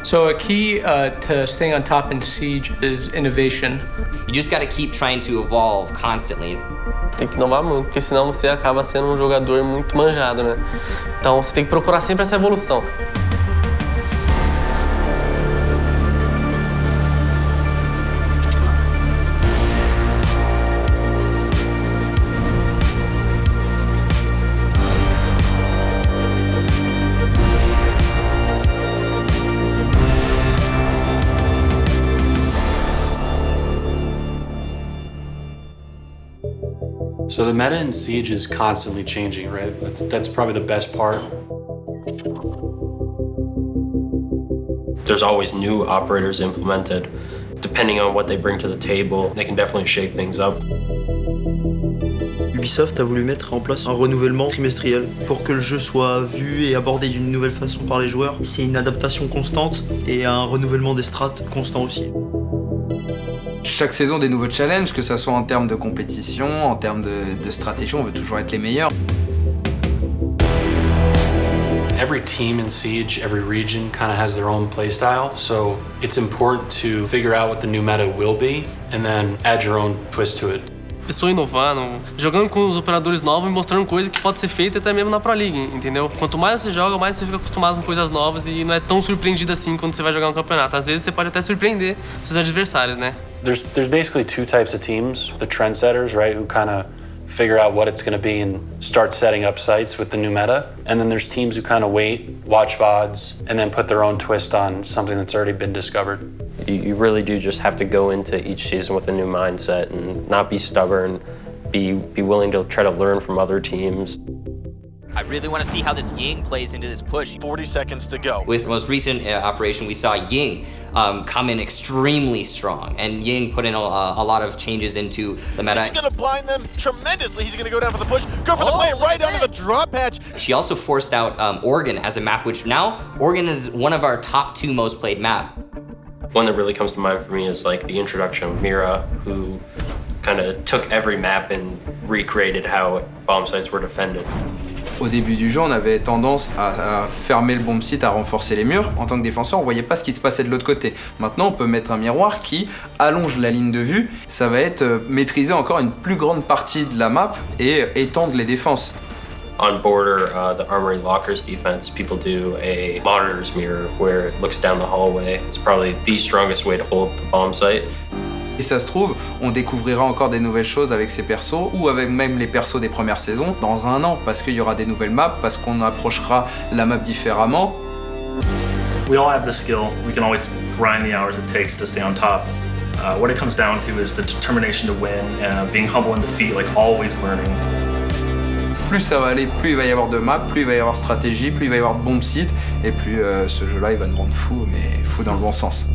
So a key to staying on top in Siege is innovation. You just gotta keep trying to evolve constantly. Tem que inovar muito, porque senão você acaba sendo um jogador muito manjado, né? Então você tem que procurar sempre essa evolução. So the meta in Siege is constantly changing, right? That's probably the best part. There's always new operators implemented. Depending on what they bring to the table, they can definitely shake things up. Ubisoft a voulu mettre en place un renouvellement trimestriel pour que le jeu soit vu et abordé d'une nouvelle façon par les joueurs. C'est une adaptation constante et un renouvellement des strates constant aussi. Chaque saison des nouveaux challenges, que ce soit en termes de compétition, en termes de stratégie, on veut toujours être les meilleurs. Every team in Siege, every region kind of has their own playstyle, so it's important to figure out what the new meta will be and then add your own twist to it. Estou inovando, jogando com os operadores novos e mostrando coisas que pode ser feita até mesmo na Pro League, entendeu? Quanto mais você joga, mais você fica acostumado com coisas novas e não é tão surpreendido assim quando você vai jogar um campeonato. Às vezes você pode até surpreender seus adversários, né? There's basically two types of teams. The trendsetters, right, who kind of figure out what it's going to be and start setting up sites with the new meta. And then there's teams who kind of wait, watch VODs, and then put their own twist on something that's already been discovered. You really do just have to go into each season with a new mindset and not be stubborn, be willing to try to learn from other teams. I really want to see how this Ying plays into this push. 40 seconds to go. With the most recent operation, we saw Ying come in extremely strong, and Ying put in a lot of changes into the meta. He's gonna blind them tremendously. He's gonna go down for the push, go for the play right under the drop patch. She also forced out Oregon as a map, which now Oregon is one of our top 2 most played map. One that really comes to mind for me is like the introduction of Mira, who kind of took every map and recreated how bomb sites were defended. Au début du jeu, on avait tendance à fermer le bomb site, à renforcer les murs. En tant que défenseur, on voyait pas ce qui se passait de l'autre côté. Maintenant, on peut mettre un miroir qui allonge la ligne de vue. Ça va être maîtriser encore une plus grande partie de la map et étendre les défenses. On Border, the Armory Lockers defense, people do a monitor's mirror where it looks down the hallway. It's probably the strongest way to hold the bomb site. Et ça se trouve, on découvrira encore des nouvelles choses avec ces persos ou avec même les persos des premières saisons dans un an, parce qu'il y aura des nouvelles maps, parce qu'on approchera la map différemment. We all have the skill. We can always grind the hours it takes to stay on top. What it comes down to is the determination to win, being humble in defeat, like always learning. Plus ça va aller, plus il va y avoir de maps, plus il va y avoir de stratégie, plus il va y avoir de bombes sites, et plus ce jeu-là il va nous rendre fous, mais fous dans le bon sens.